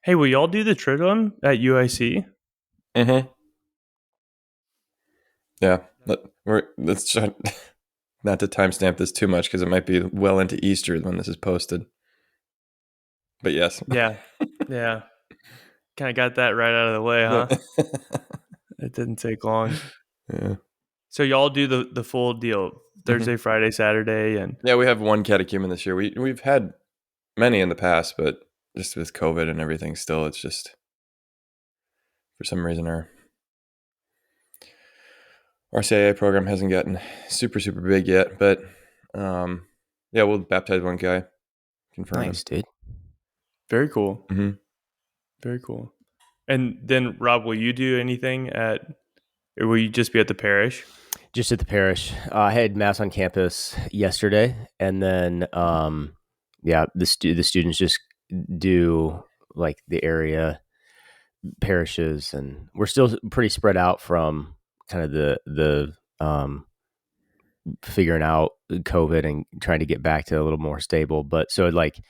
Hey, will y'all do the Triduum at UIC? Mm-hmm. Yeah. Let's try not to timestamp this too much because it might be well into Easter when this is posted. But yes. Yeah. Yeah. Kind of got that right out of the way, huh? It didn't take long. Yeah. So y'all do the full deal Mm-hmm. Thursday, Friday, Saturday, and Yeah, we have one catechumen this year. We've had many in the past, but just with COVID and everything, still, it's just for some reason our CIA program hasn't gotten super big yet. But yeah, we'll baptize one guy, confirm him. Nice, dude. very cool. Mm-hmm. Very cool. And then Rob, will you do anything or will you just be at the parish? Just at the parish. I had mass on campus yesterday, and then the students just do like the area parishes, and we're still pretty spread out from kind of the figuring out COVID and trying to get back to a little more stable. But so like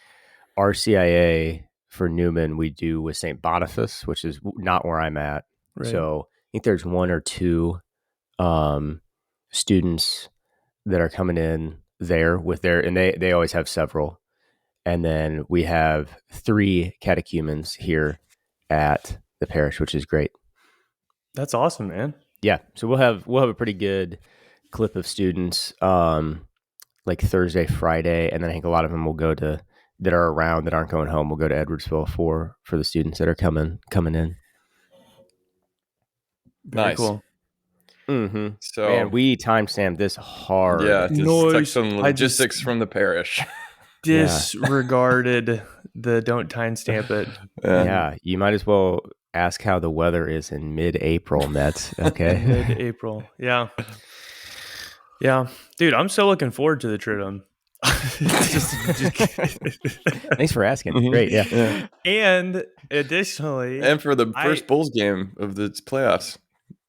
RCIA for Newman, we do with St. Boniface, which is not where I'm at. Right. So I think there's one or two students that are coming in there with and they always have several. And then we have 3 catechumens here at the parish, which is great. That's awesome, man. Yeah. So we'll have a pretty good clip of students like Thursday, Friday, and then I think a lot of them will go to that are around that aren't going home will go to Edwardsville for the students that are coming in. Very Nice. cool. Mm-hmm. So, man, we timestamped this hard. Yeah, just Noise. took some logistics from the parish. Disregarded the don't timestamp it. Yeah, you might as well ask how the weather is in mid-April, Mets. Okay. Mid-April. Yeah. Yeah. Dude, I'm so looking forward to the Triduum. Thanks for asking. Mhm. Great. Yeah. And additionally, And for the first Bulls game of the playoffs.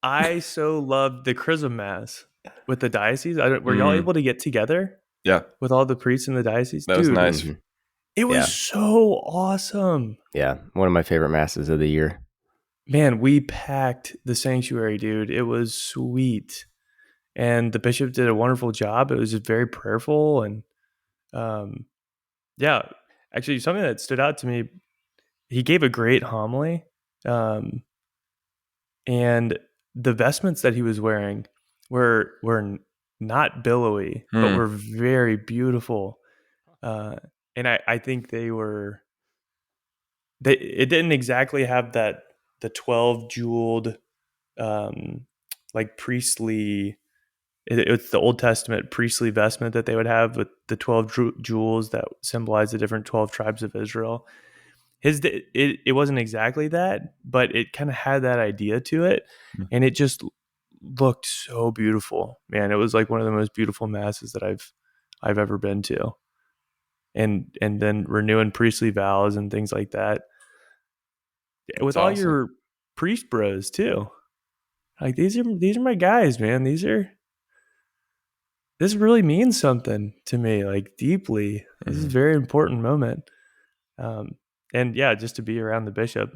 I so loved the Chrism Mass with the diocese. Were y'all able to get together? Yeah. With all the priests in the diocese? That was nice. Mm-hmm. It was so awesome. Yeah. One of my favorite masses of the year. Man, we packed the sanctuary, dude. It was sweet. And the bishop did a wonderful job. It was just very prayerful. And yeah, actually something that stood out to me, he gave a great homily. And the vestments that he was wearing were not billowy, but were very beautiful. And I think it didn't exactly have the 12 jeweled like priestly, it's the Old Testament priestly vestment that they would have with the 12 jewels that symbolize the different 12 tribes of Israel. It wasn't exactly that, but it kind of had that idea to it, and it just looked so beautiful, man. It was like one of the most beautiful masses that I've ever been to, and then renewing priestly vows and things like that with all your priest bros too. Like these are my guys, man. This really means something to me, like deeply. This is a very important moment. And yeah, just to be around the bishop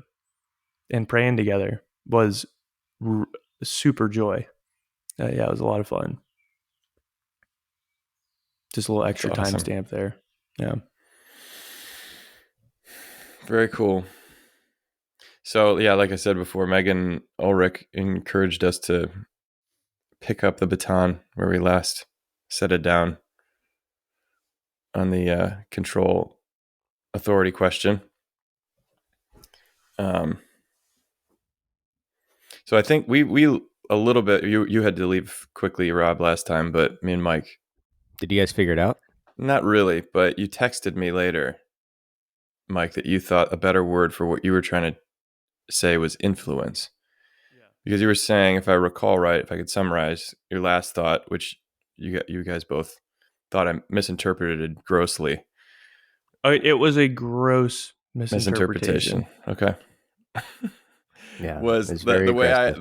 and praying together was super joy. Yeah, it was a lot of fun. Just a little extra timestamp there. Yeah. Very cool. So yeah, like I said before, Megan Ulrich encouraged us to pick up the baton where we last set it down on the control authority question. So I think we a little bit. You had to leave quickly, Rob, last time, but me and Mike. Did you guys figure it out? Not really, but you texted me later, Mike, that you thought a better word for what you were trying to say was influence. Yeah. Because you were saying, if I recall right, if I could summarize your last thought, which you guys both thought I misinterpreted grossly. Oh, it was a gross misinterpretation. Okay. Yeah. Was the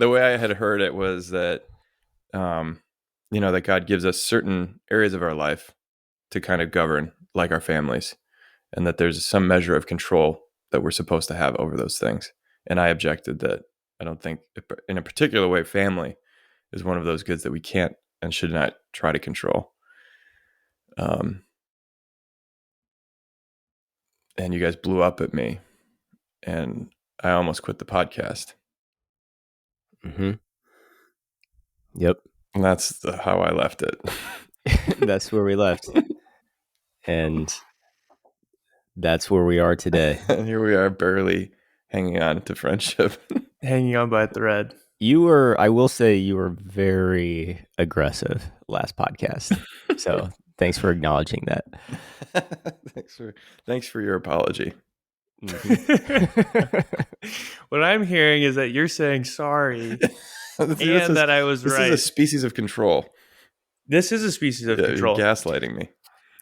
way I had heard it was that that God gives us certain areas of our life to kind of govern, like our families, and that there's some measure of control that we're supposed to have over those things. And I objected that I don't think, in a particular way, family is one of those goods that we can't and should not try to control. And you guys blew up at me, and I almost quit the podcast. Mm-hmm. Yep. And that's how I left it. That's where we left. And that's where we are today. And here we are, barely hanging on to friendship. Hanging on by a thread. I will say you were very aggressive last podcast. So thanks for acknowledging that. Thanks for your apology. Mm-hmm. What I'm hearing is that you're saying sorry and that I was right. This is a species of control. This is a species of control. You're gaslighting me.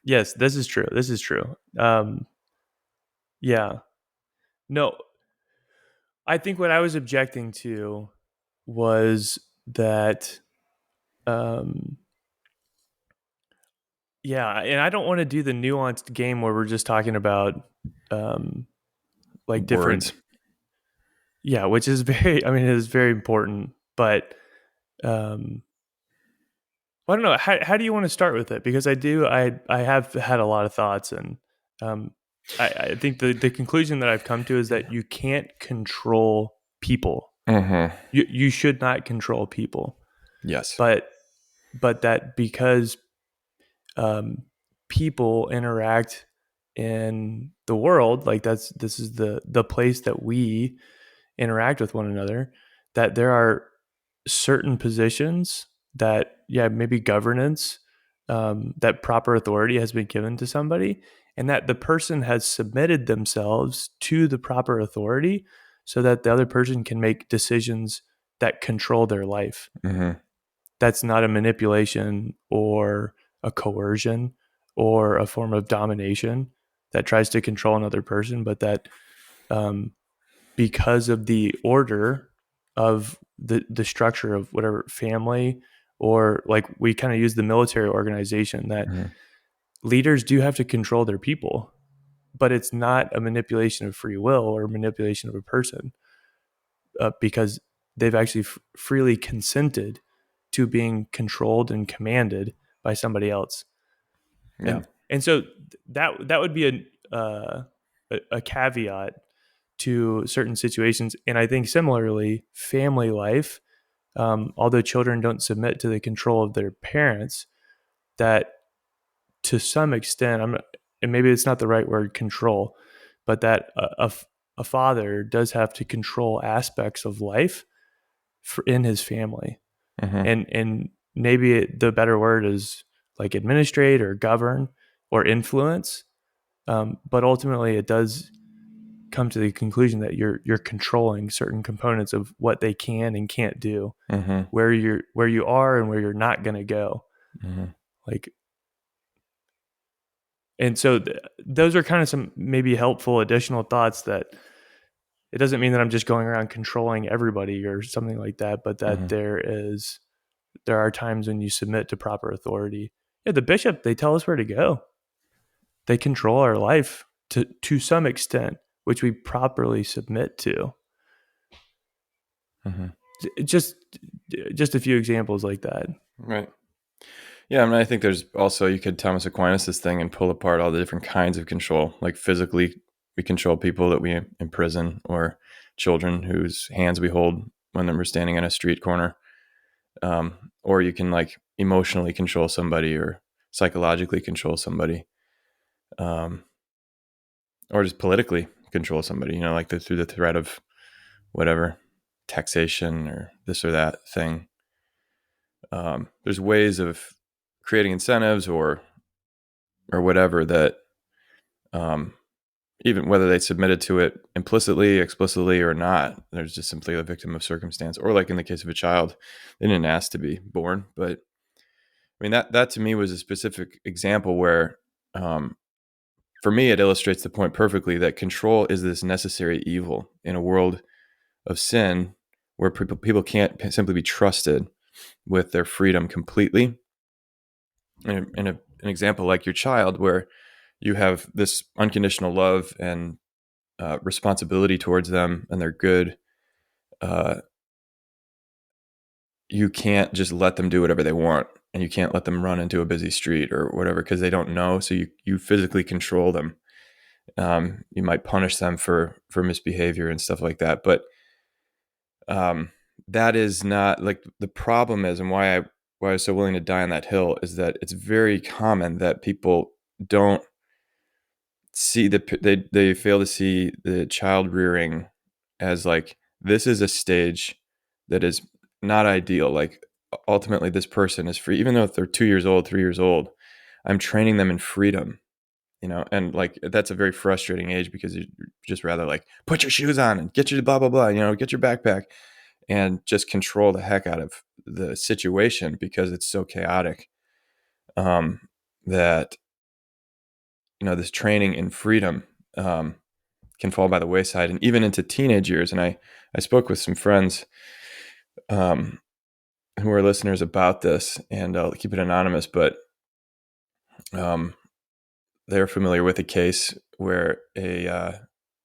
Yes, this is true. This is true. Yeah. No, I think what I was objecting to was that, yeah, and I don't want to do the nuanced game where we're just talking about, like different words. Yeah, which is it is very important, but, I don't know. How do you want to start with it? Because I have had a lot of thoughts, and I think the conclusion that I've come to is that you can't control people. Mm-hmm. You should not control people. Yes. But that because people interact in the world, like this is the place that we interact with one another, that there are certain positions that, maybe governance, that proper authority has been given to somebody, and that the person has submitted themselves to the proper authority so that the other person can make decisions that control their life. Mm-hmm. That's not a manipulation or a coercion or a form of domination that tries to control another person, but that, because of the order of the structure of whatever family, or like we kind of use the military organization, that leaders do have to control their people, but it's not a manipulation of free will or manipulation of a person, because they've actually freely consented to being controlled and commanded by somebody else. Yeah. And so that would be a caveat to certain situations. And I think similarly, family life, although children don't submit to the control of their parents, that to some extent, and maybe it's not the right word, control, but that a father does have to control aspects of life in his family. Mm-hmm. And maybe the better word is like administrate or govern or influence. But ultimately it does come to the conclusion that you're controlling certain components of what they can and can't do, Mm-hmm. where you are and where you're not going to go. Mm-hmm. Like, and so those are kind of some maybe helpful additional thoughts, that it doesn't mean that I'm just going around controlling everybody or something like that, but that there are times when you submit to proper authority. Yeah, the bishop, they tell us where to go. They control our life to some extent, which we properly submit to. Mm-hmm. Just a few examples like that. Right. Yeah, I mean, I think there's also, you could Thomas Aquinas this thing and pull apart all the different kinds of control. Like physically, we control people that we imprison, or children whose hands we hold when we're standing on a street corner. Or you can like emotionally control somebody, or psychologically control somebody, or just politically control somebody, like through the threat of whatever, taxation or this or that thing. There's ways of creating incentives or whatever that, even whether they submitted to it implicitly, explicitly, or not, there's just simply a victim of circumstance. Or like in the case of a child, they didn't ask to be born. But I mean, that to me was a specific example where, for me, it illustrates the point perfectly that control is this necessary evil in a world of sin, where people can't simply be trusted with their freedom completely. In an example like your child, where you have this unconditional love and responsibility towards them and they're good, you can't just let them do whatever they want, and you can't let them run into a busy street or whatever because they don't know. So you physically control them. You might punish them for misbehavior and stuff like that, but that is not like the problem is, and why I was so willing to die on that hill is that it's very common that people don't see they fail to see the child rearing as like, this is a stage that is not ideal. Like ultimately this person is free, even though if they're 2 years old, 3 years old, I'm training them in freedom, and like that's a very frustrating age because you just rather like put your shoes on and get your blah blah blah, get your backpack and just control the heck out of the situation because it's so chaotic, that this training in freedom can fall by the wayside, and even into teenage years. And I spoke with some friends who are listeners about this, and I'll keep it anonymous, but they're familiar with a case where a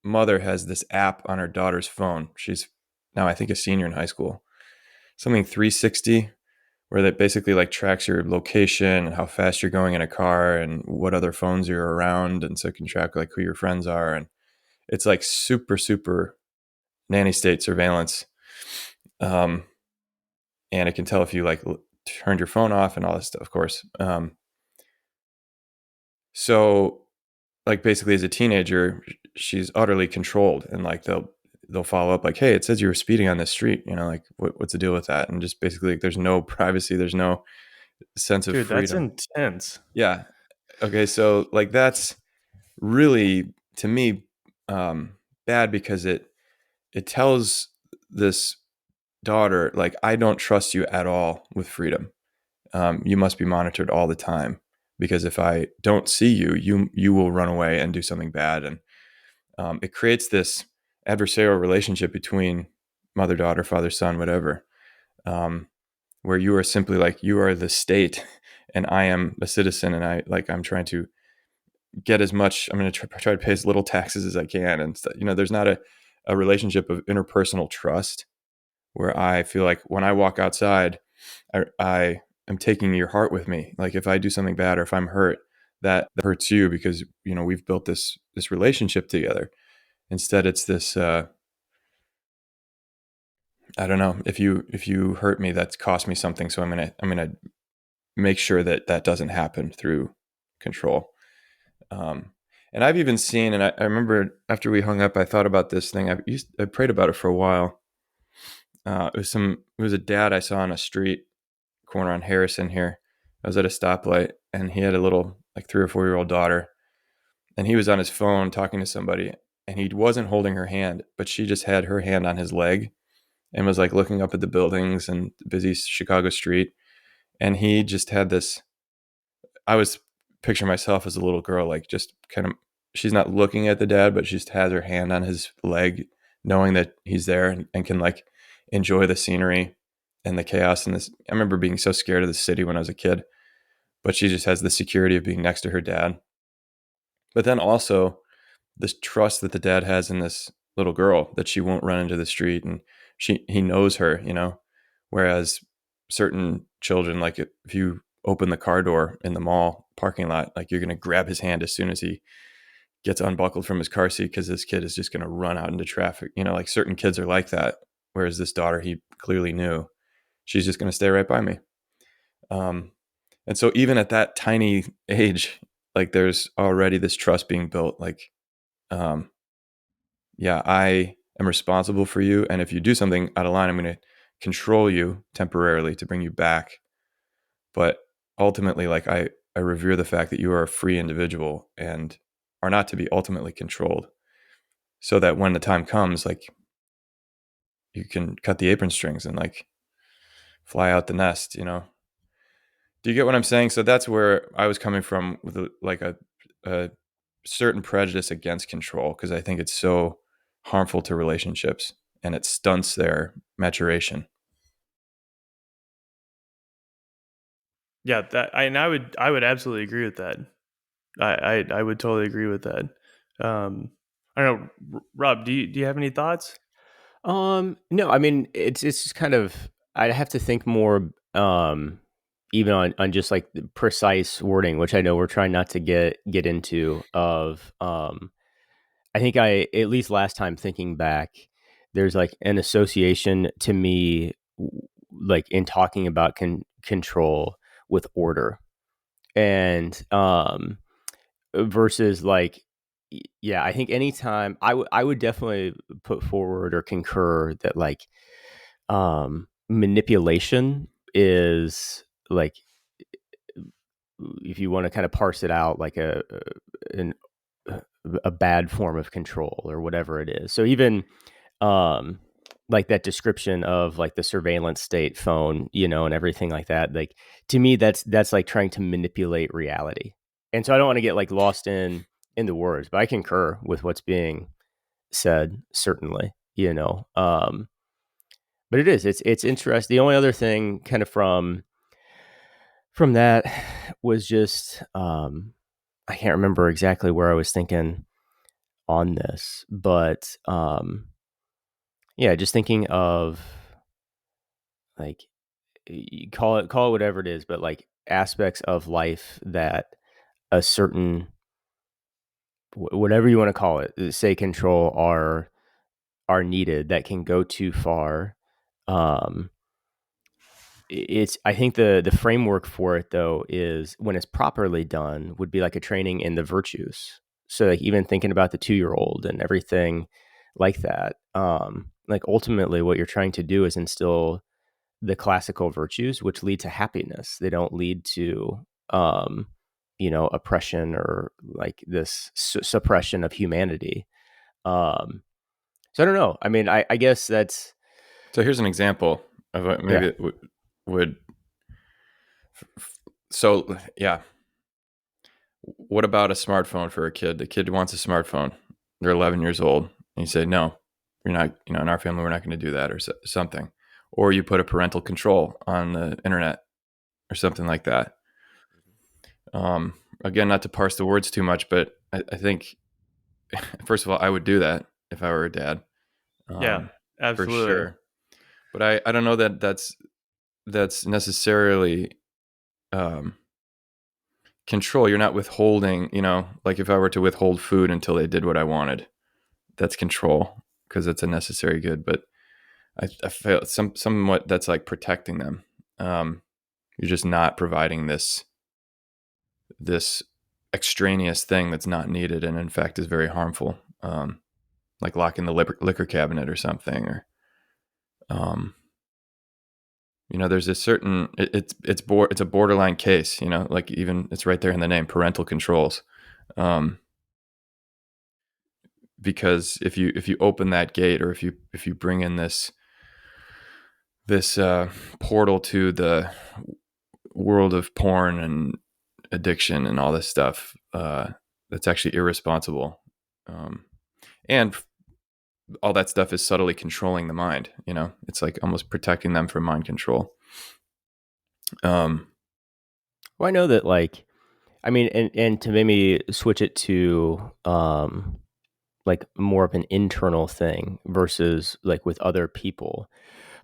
mother has this app on her daughter's phone. She's now, I think, a senior in high school, something 360, where that basically like tracks your location and how fast you're going in a car and what other phones you're around. And so it can track like who your friends are. And it's like super, super nanny state surveillance. And it can tell if you like turned your phone off and all this stuff, of course. So like basically as a teenager, she's utterly controlled, and like they'll follow up like, hey, it says you were speeding on this street, like what's the deal with that? And just basically like, there's no privacy, there's no sense of Dude, that's freedom. intense. Yeah. Okay. So like that's really, to me, bad because it tells this daughter like, I don't trust you at all with freedom. You must be monitored all the time, because if I don't see you, you will run away and do something bad. And it creates this adversarial relationship between mother, daughter, father, son, whatever, where you are simply like, you are the state and I am a citizen, and I'm trying to get as much, I'm going to try to pay as little taxes as I can. And there's not a relationship of interpersonal trust where I feel like when I walk outside, I am taking your heart with me. Like if I do something bad or if I'm hurt, that hurts you because we've built this relationship together. Instead, it's this. I don't know, if you hurt me, that's cost me something. So I'm gonna make sure that that doesn't happen through control. Um, and I've even seen, and I remember after we hung up, I thought about this thing. I prayed about it for a while. It was a dad I saw on a street corner on Harrison here. I was at a stoplight, and he had a little like 3 or 4 year old daughter, and he was on his phone talking to somebody, and he wasn't holding her hand, but she just had her hand on his leg and was like looking up at the buildings and busy Chicago street. And he just had this, I was picturing myself as a little girl, like just kind of, she's not looking at the dad, but she just has her hand on his leg, knowing that he's there, and can like enjoy the scenery and the chaos. And this, I remember being so scared of the city when I was a kid, but she just has the security of being next to her dad. But then also this trust that the dad has in this little girl, that she won't run into the street, and he knows her, whereas certain children, like if you open the car door in the mall parking lot, like you're going to grab his hand as soon as he gets unbuckled from his car seat, because this kid is just going to run out into traffic. Like certain kids are like that, whereas this daughter, he clearly knew she's just going to stay right by me. And so even at that tiny age, like there's already this trust being built, like, yeah, I am responsible for you. And if you do something out of line, I'm going to control you temporarily to bring you back. But ultimately, like I revere the fact that you are a free individual and are not to be ultimately controlled, so that when the time comes, like you can cut the apron strings and like fly out the nest. Do you get what I'm saying? So that's where I was coming from with a certain prejudice against control, because I think it's so harmful to relationships and it stunts their maturation. Yeah, I would absolutely agree with that. I would totally agree with that. Um, I don't know, Rob. Do you have any thoughts? No, I mean it's just kind of I'd have to think more even on just like the precise wording, which I know we're trying not to get into of I think I at least last time thinking back, there's like an association to me like in talking about control with order and versus like yeah, I think anytime I would definitely put forward or concur that like manipulation is like if you want to kind of parse it out like an, a bad form of control or whatever it is. So even um like that description of like the surveillance state phone, you know, and everything like that, like to me that's like trying to manipulate reality. And so I don't want to get like lost in the words, but I concur with what's being said certainly, you know. But it's interesting. The only other thing kind of from that was just I can't remember exactly where I was thinking on this, but yeah, just thinking of like you call it whatever it is, but like aspects of life that a certain whatever you want to call it, say control are needed that can go too far. Um, it's I think the framework for it though is when it's properly done would be like a training in the virtues. So like even thinking about the 2-year-old and everything like that. Like ultimately what you're trying to do is instill the classical virtues which lead to happiness. They don't lead to um, you know, oppression or like this suppression of humanity. Um, so I don't know. I mean, I guess that's So here's an example of what maybe yeah. it would. So yeah, what about a smartphone for a kid? The kid wants a smartphone. They're 11 years old, and you say no, you're not. You know, in our family, we're not going to do that, or something. Or you put a parental control on the internet, or something like that. Again, not to parse the words too much, but I think first of all, I would do that if I were a dad, Yeah, for absolutely. sure. But I don't know that that's necessarily um, control. You're not withholding. You know, like if I were to withhold food until they did what I wanted, that's control because it's a necessary good. But I feel somewhat that's like protecting them. You're just not providing this extraneous thing that's not needed and in fact is very harmful. Like locking the liquor cabinet or something, or um, you know, there's a certain it's a borderline case. You know, like even it's right there in the name, parental controls. Um, because if you open that gate, or if you bring in this portal to the world of porn and addiction and all this stuff, that's actually irresponsible. Um, and all that stuff is subtly controlling the mind. You know, it's like almost protecting them from mind control. Um, Well, I know that like I mean, and to maybe switch it to like more of an internal thing versus like with other people.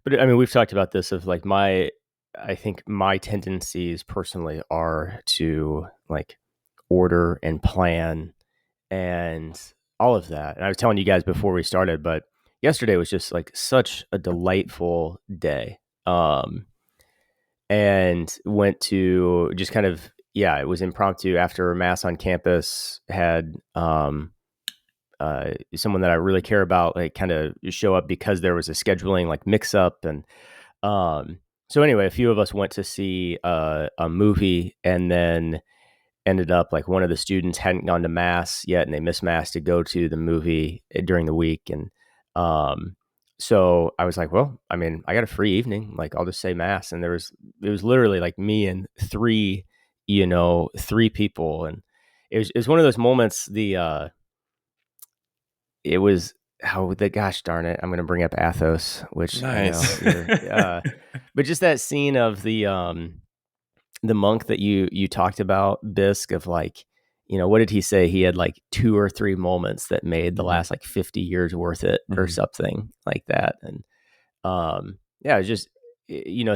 But I mean, we've talked about this of like I think my tendencies personally are to like order and plan and all of that. And I was telling you guys before we started, but yesterday was just like such a delightful day. And went to just kind of yeah, it was impromptu after mass on campus. Had someone that I really care about like kind of show up because there was a scheduling like mix up and so anyway, a few of us went to see a movie and then ended up like one of the students hadn't gone to mass yet and they missed mass to go to the movie during the week and um so I was like, well, I mean, I got a free evening, like I'll just say mass. And it was literally like me and three, you know, three people. And it was one of those moments, it was how the gosh darn it, I'm going to bring up Athos, which I know nice. you're but just that scene of the monk that you talked about, Bisque, of like, what did he say? He had like 2 or 3 moments that made the last like 50 years worth it or something like that. And yeah, it was just,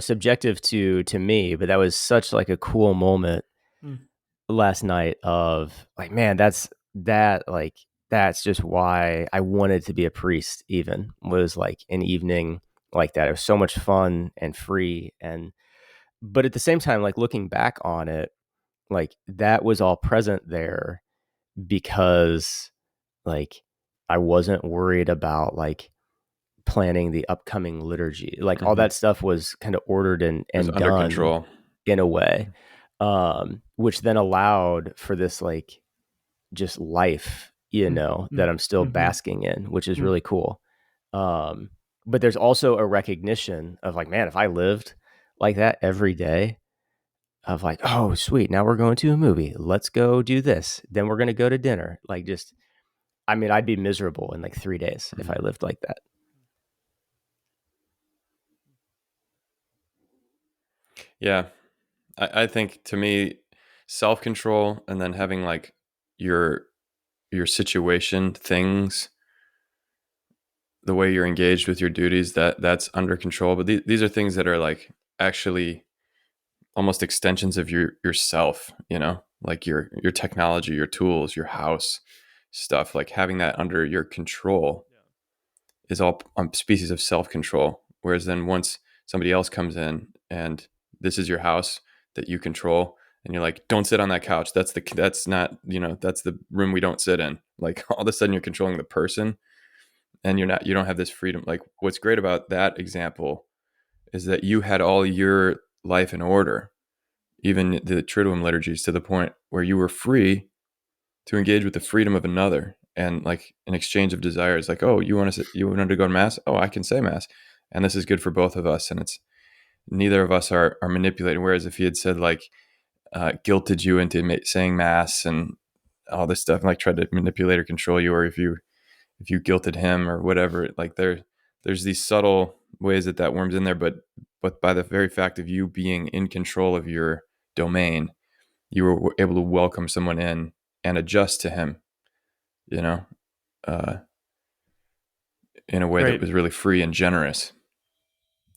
subjective to me, but that was such like a cool moment last night of like, man, that's just why I wanted to be a priest. Even was like an evening like that. It was so much fun and free. But at the same time, like looking back on it, like that was all present there because like I wasn't worried about like planning the upcoming liturgy. Like all that stuff was kind of ordered and under done control in a way, which then allowed for this like just life, that I'm still basking in, which is really cool. But there's also a recognition of like, man, if I lived like that every day, of like, oh, sweet, now we're going to a movie. Let's go do this. Then we're going to go to dinner. Like just, I mean, I'd be miserable in like 3 days if I lived like that. Yeah. I think to me, self-control and then having like your situation, things, the way you're engaged with your duties, that's under control. But these are things that are like actually almost extensions of yourself, like your technology, your tools, your house stuff, like having that under your control is all species of self-control. Whereas then once somebody else comes in and this is your house that you control, and you're like, don't sit on that couch. That's not, that's the room we don't sit in. Like all of a sudden you're controlling the person, and you don't have this freedom. Like what's great about that example is that you had all your life in order, even the Triduum liturgies, to the point where you were free to engage with the freedom of another, and like an exchange of desires. Like, oh, you wanted to go to mass? Oh, I can say mass, and this is good for both of us. And it's neither of us are manipulating. Whereas if he had said like guilted you into saying mass and all this stuff, and like tried to manipulate or control you, or if you guilted him or whatever, like there's these subtle ways that worms in there, but by the very fact of you being in control of your domain, you were able to welcome someone in and adjust to him, uh, in a way that was really free and generous.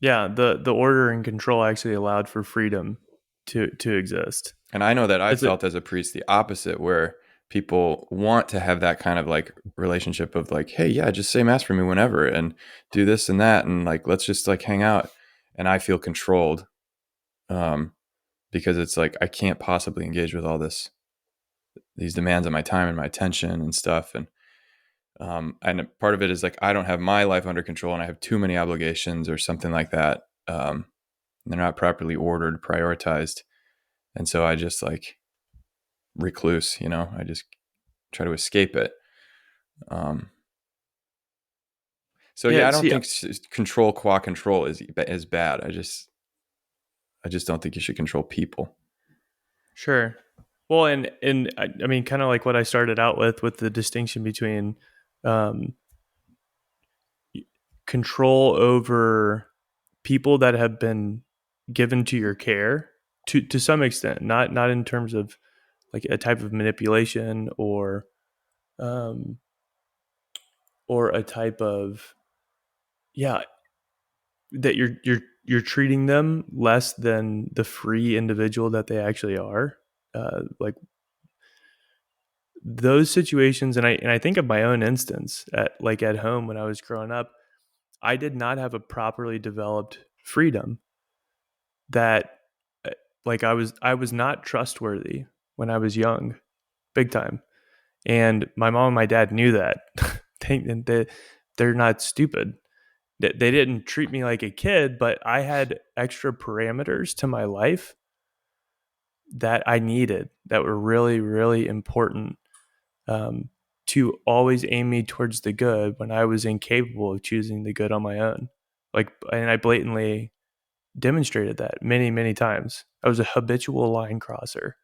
Yeah, the order and control actually allowed for freedom to exist. And I know that I felt as a priest the opposite, where people want to have that kind of like relationship of like, hey, yeah, just say mass for me whenever and do this and that, and like let's just like hang out. And I feel controlled, because it's like I can't possibly engage with all these demands on my time and my attention and stuff. And part of it is like I don't have my life under control, and I have too many obligations or something like that. They're not properly ordered, prioritized, and so I just like recluse. I just try to escape it. So yeah, I don't think control qua control is bad. I just don't think you should control people. Sure. Well, and I mean, kind of like what I started out with the distinction between control over people that have been given to your care to some extent, not in terms of like a type of manipulation or a type of, yeah, that you're treating them less than the free individual that they actually are. Like those situations, and I think of my own instance at home when I was growing up, I did not have a properly developed freedom. That like I was not trustworthy when I was young, big time, and my mom and my dad knew that. They're not stupid. They didn't treat me like a kid, but I had extra parameters to my life that I needed, that were really, really important, to always aim me towards the good when I was incapable of choosing the good on my own. Like, and I blatantly demonstrated that many, many times. I was a habitual line crosser.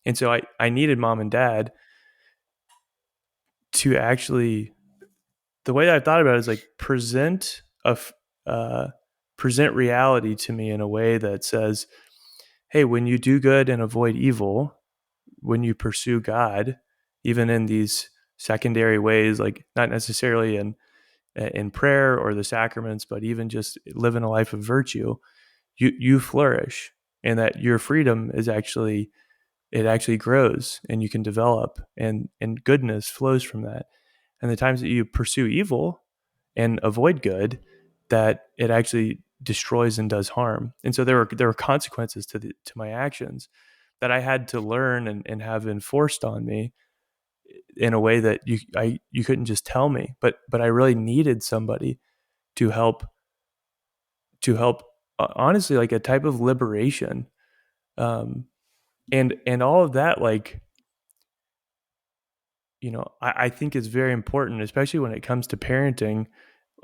And so I needed mom and dad to actually, the way I thought about it is like present reality to me in a way that says, hey, when you do good and avoid evil, pursue God, even in these secondary ways, like not necessarily in prayer or the sacraments, but even just living a life of virtue, you flourish, and that your freedom is actually, it actually grows and you can develop, and goodness flows from that. And the times that you pursue evil and avoid good, that it actually destroys and does harm. And so there were consequences to my actions that I had to learn and have enforced on me in a way that you couldn't just tell me, but I really needed somebody to help, honestly, like a type of liberation. um and all of that, like, I think is very important, especially when it comes to parenting.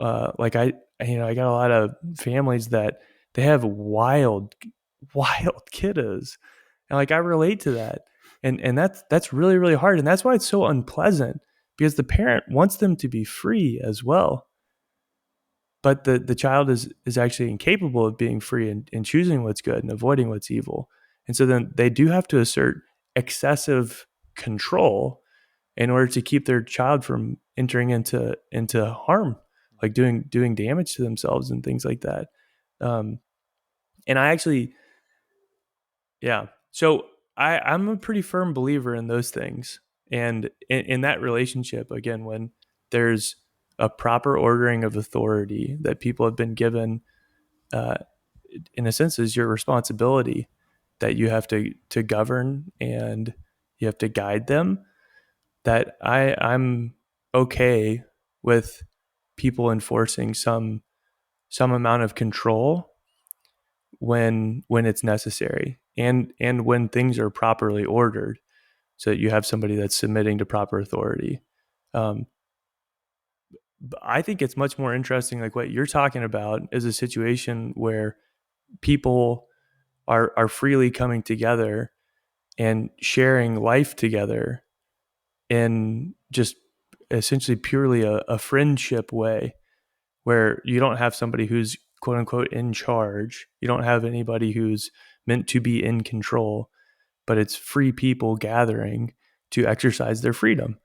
Like I got a lot of families that they have wild kiddos, and like I relate to that, and that's really really hard, and that's why it's so unpleasant, because the parent wants them to be free as well, but the child is actually incapable of being free and choosing what's good and avoiding what's evil. And so then they do have to assert excessive control in order to keep their child from entering into harm, like doing damage to themselves and things like that. And I actually, yeah. So I'm a pretty firm believer in those things. And in that relationship, again, when there's a proper ordering of authority that people have been given, uh, in a sense, is your responsibility, that you have to govern and you have to guide them. That I'm okay with people enforcing some amount of control when it's necessary, and when things are properly ordered, so that you have somebody that's submitting to proper authority. um, I think it's much more interesting, like what you're talking about is a situation where people are freely coming together and sharing life together in just essentially purely a friendship way, where you don't have somebody who's quote unquote in charge. You don't have anybody who's meant to be in control, but it's free people gathering to exercise their freedom.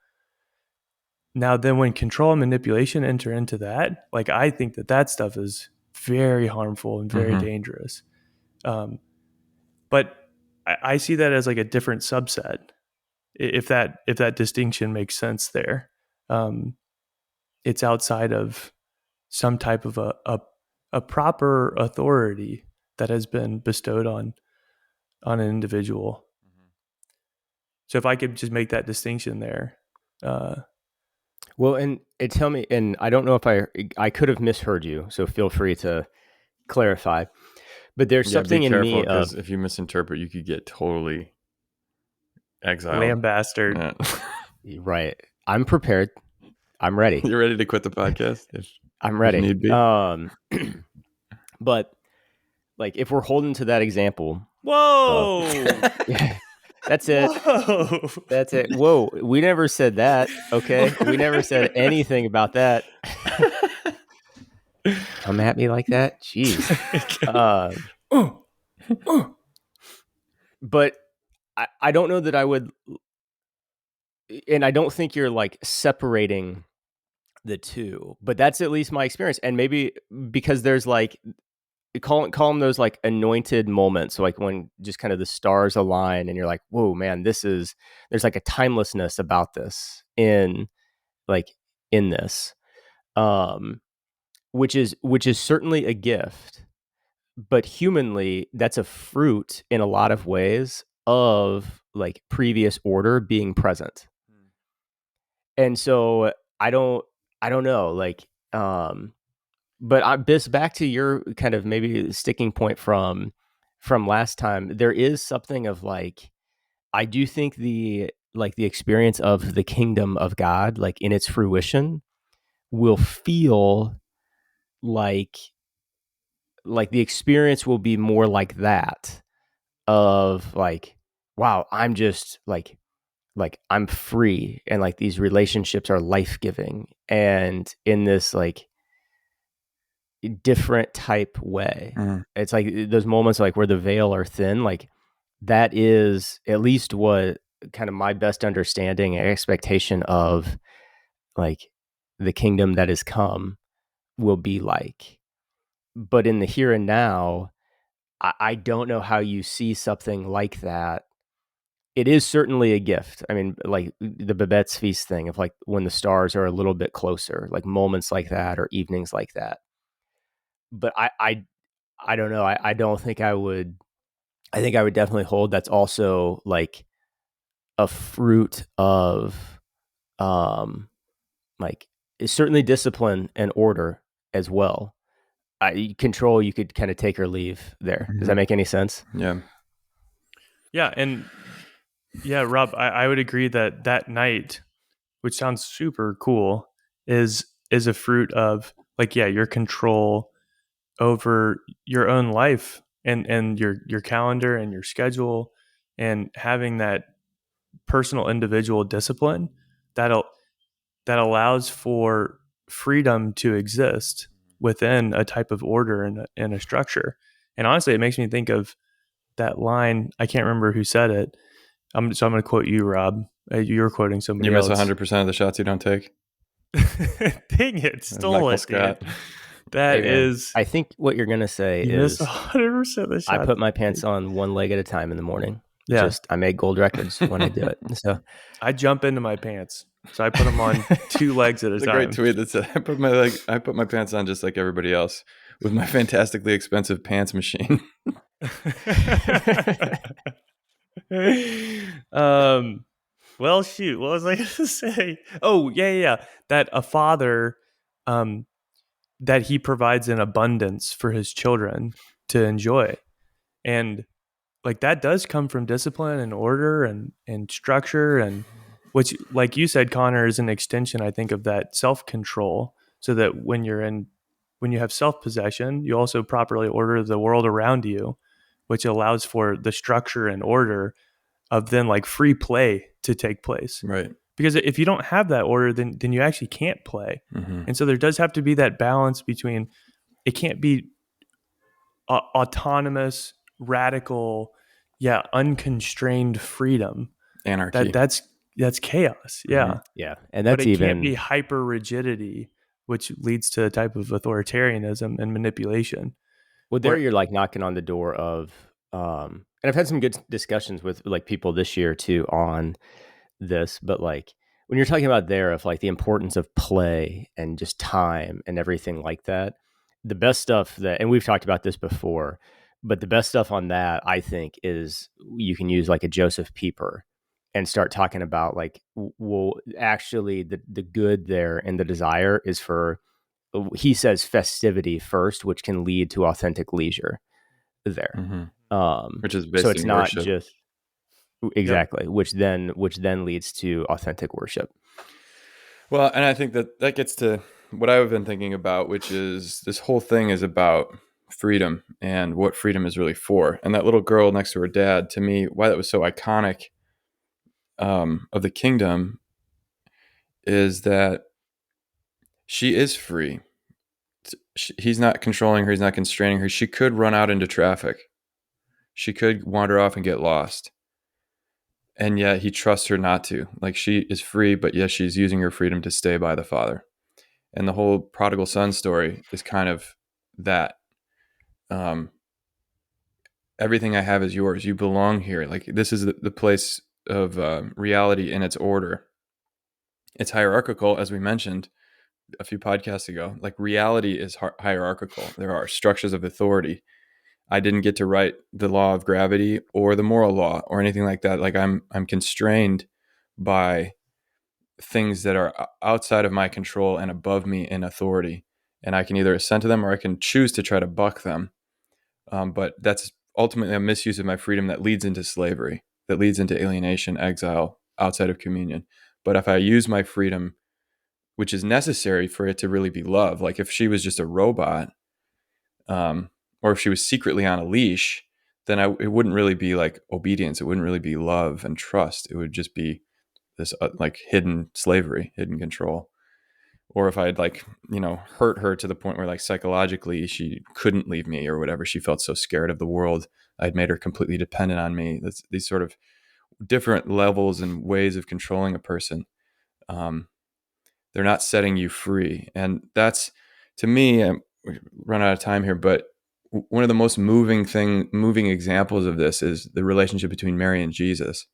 Now, then when control and manipulation enter into that, like I think that stuff is very harmful and very dangerous. But I see that as like a different subset, if that distinction makes sense there. Um, it's outside of some type of a proper authority that has been bestowed on an individual. So if I could just make that distinction there. Well, and tell me, and I don't know if I could have misheard you, so feel free to clarify. But there's Yeah, something be in careful, me because of if you misinterpret, you could get totally exiled. Lamb bastard. Yeah. right. I'm prepared. I'm ready. You're ready to quit the podcast I'm ready. if need be. But like if we're holding to that example, Whoa! that's it. Whoa! That's it. Whoa, we never said that. Okay, we never said anything about that. Come at me like that, jeez. But I don't know that I would, and I don't think you're like separating the two, but that's at least my experience. And maybe because there's like call them those like anointed moments, so like when just kind of the stars align and you're like, whoa, man, there's like a timelessness about this in this, um, which is certainly a gift, but humanly, that's a fruit in a lot of ways of like previous order being present. And so I don't know, like, but this back to your kind of maybe sticking point from last time, there is something of like, I do think the experience of the kingdom of God, like in its fruition, will feel like the experience will be more like that of like, wow, I'm just I'm free, and like these relationships are life-giving, and in this like different type way. It's like those moments like where the veil are thin, like that is at least what kind of my best understanding and expectation of like the kingdom that has come will be like. But in the here and now, I don't know how you see something like that. It is certainly a gift. I mean, like the Babette's feast thing of like when the stars are a little bit closer, like moments like that or evenings like that. But I don't know. I don't think I would. I think I would definitely hold that's also like a fruit of like it's certainly discipline and order as well. Control you could kind of take or leave there. Does that make any sense? Yeah. Yeah, and yeah, Rob, I would agree that that night, which sounds super cool, is a fruit of like, yeah, your control over your own life and your calendar and your schedule, and having that personal individual discipline that'll that allows for freedom to exist within a type of order and a structure. And honestly, it makes me think of that line. I can't remember who said it. So I'm going to quote you, Rob. You were quoting somebody You miss else. 100% of the shots you don't take. Dang it, stole Michael it, Scott. dude. That Hey, man, is. I think what you're gonna say You miss is 100% of the shots. I put my pants on one leg at a time in the morning. Yeah. Just I make gold records when I do it. So I jump into my pants, so I put them on two legs at a It's a time. great tweet that said, I put my pants on just like everybody else with my fantastically expensive pants machine. Well, shoot, what was I going to say? Oh, yeah. That a father, that he provides an abundance for his children to enjoy. And like that does come from discipline and order and structure, and which, like you said, Connor, is an extension, I think, of that self-control, so that when you have self-possession, you also properly order the world around you, which allows for the structure and order of then like free play to take place. Right. Because if you don't have that order, then you actually can't play. Mm-hmm. And so there does have to be that balance between, it can't be autonomous, radical, unconstrained freedom. Anarchy. That's chaos. Yeah. Mm-hmm. yeah, and But that's it even can't be hyper rigidity, which leads to a type of authoritarianism and manipulation. well, there Where- you're like knocking on the door of and I've had some good discussions with like people this year too on this, but like when you're talking about there of like the importance of play and just time and everything like that, the best stuff that, and we've talked about this before, but the best stuff on that I think is you can use like a Josef Pieper and start talking about like well actually the good there and the desire is for, he says, festivity first, which can lead to authentic leisure there. Mm-hmm. Which is based So it's in not worship. just exactly, which then leads to authentic worship. Well, and I think that gets to what I've been thinking about, which is this whole thing is about freedom and what freedom is really for. And that little girl next to her dad, to me, why that was so iconic of the kingdom is that she is free. He's not controlling her. He's not constraining her. She could run out into traffic. She could wander off and get lost. And yet he trusts her not to. Like she is free, but yes, she's using her freedom to stay by the Father. And the whole prodigal son story is kind of that. Everything I have is yours. You belong here. Like this is the place of reality in its order. It's hierarchical, as we mentioned a few podcasts ago. Like reality is hierarchical. There are structures of authority. I didn't get to write the law of gravity or the moral law or anything like that. Like I'm constrained by things that are outside of my control and above me in authority. And I can either assent to them or I can choose to try to buck them. But that's ultimately a misuse of my freedom that leads into slavery, that leads into alienation, exile, outside of communion. But if I use my freedom, which is necessary for it to really be love, like if she was just a robot, or if she was secretly on a leash, then it wouldn't really be like obedience. It wouldn't really be love and trust. It would just be this like hidden slavery, hidden control. Or if I'd like, hurt her to the point where like psychologically she couldn't leave me or whatever, she felt so scared of the world, I'd made her completely dependent on me. These sort of different levels and ways of controlling a person. They're not setting you free. And that's, to me, we run out of time here, but one of the most moving examples of this is the relationship between Mary and Jesus,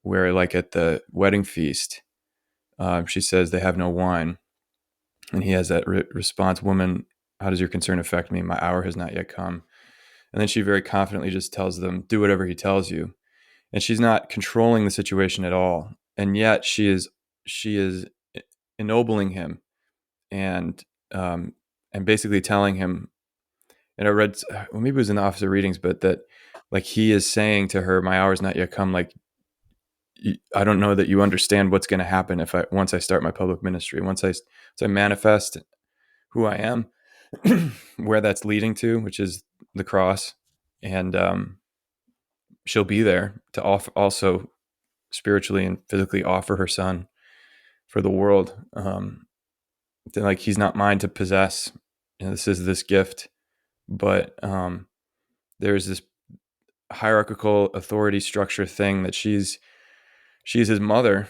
where like at the wedding feast, she says they have no wine. And he has that response, "Woman, how does your concern affect me? My hour has not yet come." And then she very confidently just tells them, "Do whatever he tells you." And she's not controlling the situation at all. And yet she is ennobling him and and basically telling him. And I read, well, maybe it was in the Office of Readings, but that like he is saying to her, "My hour is not yet come." Like, I don't know that you understand what's going to happen if once I start my public ministry, once I manifest who I am, where that's leading to, which is the cross, and she'll be there to also spiritually and physically offer her son for the world. Like, he's not mine to possess. This is this gift, but there's this hierarchical authority structure thing that she's his mother,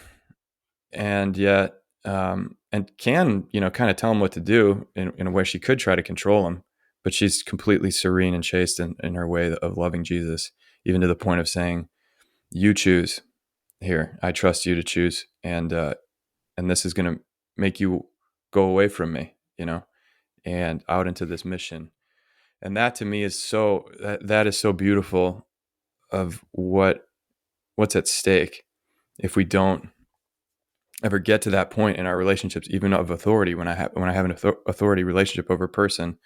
and yet and can kind of tell him what to do in a way. She could try to control him, but she's completely serene and chaste in her way of loving Jesus, even to the point of saying, "You choose here. I trust you to choose, and this is going to make you go away from me, and out into this mission." And that to me is that is so beautiful of what's at stake if we don't ever get to that point in our relationships, even of authority. When I have an authority relationship over a person,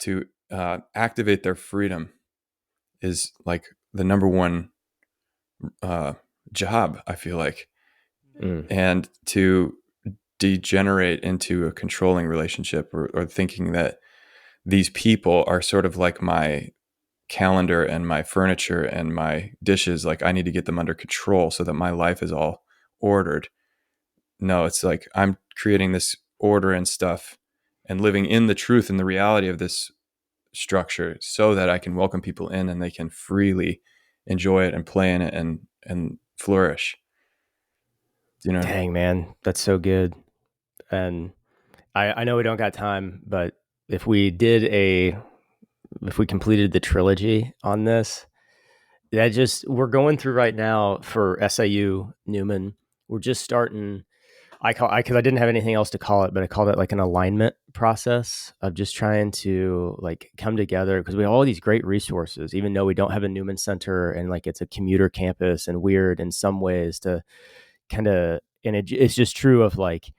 to activate their freedom is like the number one job, I feel like. And to degenerate into a controlling relationship, or thinking that these people are sort of like my calendar and my furniture and my dishes, like I need to get them under control so that my life is all ordered. No, it's like I'm creating this order and stuff and living in the truth and the reality of this structure so that I can welcome people in and they can freely enjoy it and play in it and flourish. Dang, man, that's so good. And I know we don't got time, but if we completed the trilogy on this, we're going through right now for SAU Newman. We're just starting. Because I didn't have anything else to call it, but I called it like an alignment process of just trying to like come together, because we have all these great resources, even though we don't have a Newman Center and like it's a commuter campus and weird in some ways to kind of, and it's just true of like,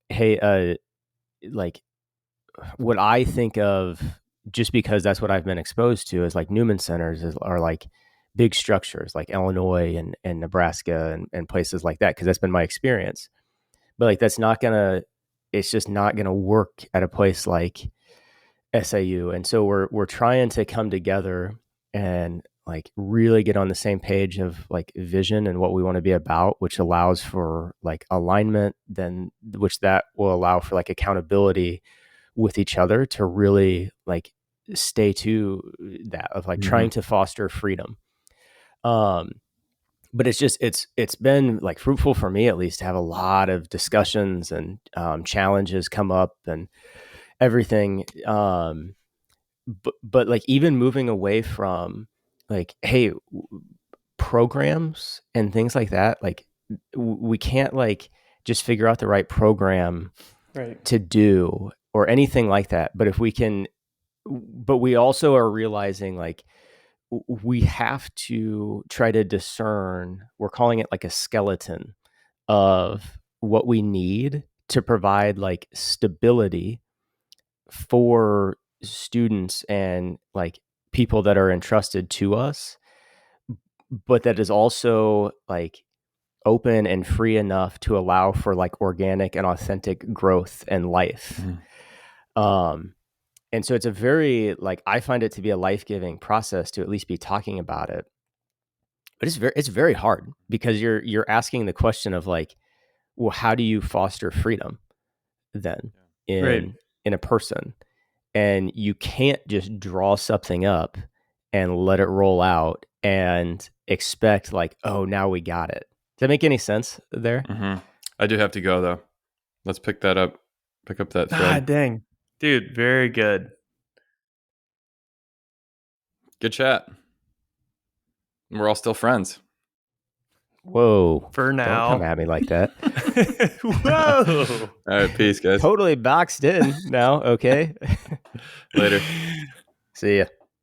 hey, like what I think of, just because that's what I've been exposed to, is like Newman Centers are like big structures like Illinois and Nebraska and places like that, because that's been my experience. But like it's just not gonna work at a place like SAU. And so we're trying to come together and like really get on the same page of like vision and what we want to be about, which allows for like alignment, then which that will allow for like accountability with each other to really like stay to that of like trying to foster freedom. But it's been like fruitful for me, at least, to have a lot of discussions and challenges come up and everything. But like even moving away from like, hey, programs and things like that, like we can't like just figure out the right program to do or anything like that. But we also are realizing like we have to try to discern, we're calling it like a skeleton of what we need to provide like stability for students and like people that are entrusted to us, but that is also like open and free enough to allow for like organic and authentic growth and life. And so it's a very like, I find it to be a life-giving process to at least be talking about it. But it's very hard, because you're asking the question of like, well, how do you foster freedom then in a person? And you can't just draw something up and let it roll out and expect like, oh, now we got it. Does that make any sense there? Mm-hmm. I do have to go though. Let's pick that up. Pick up that Ah, thread. dang. Dude, very good. Good chat. We're all still friends. Whoa. For now. Don't come at me like that. Whoa. All right, peace, guys. Totally boxed in now. Okay. Later. See ya.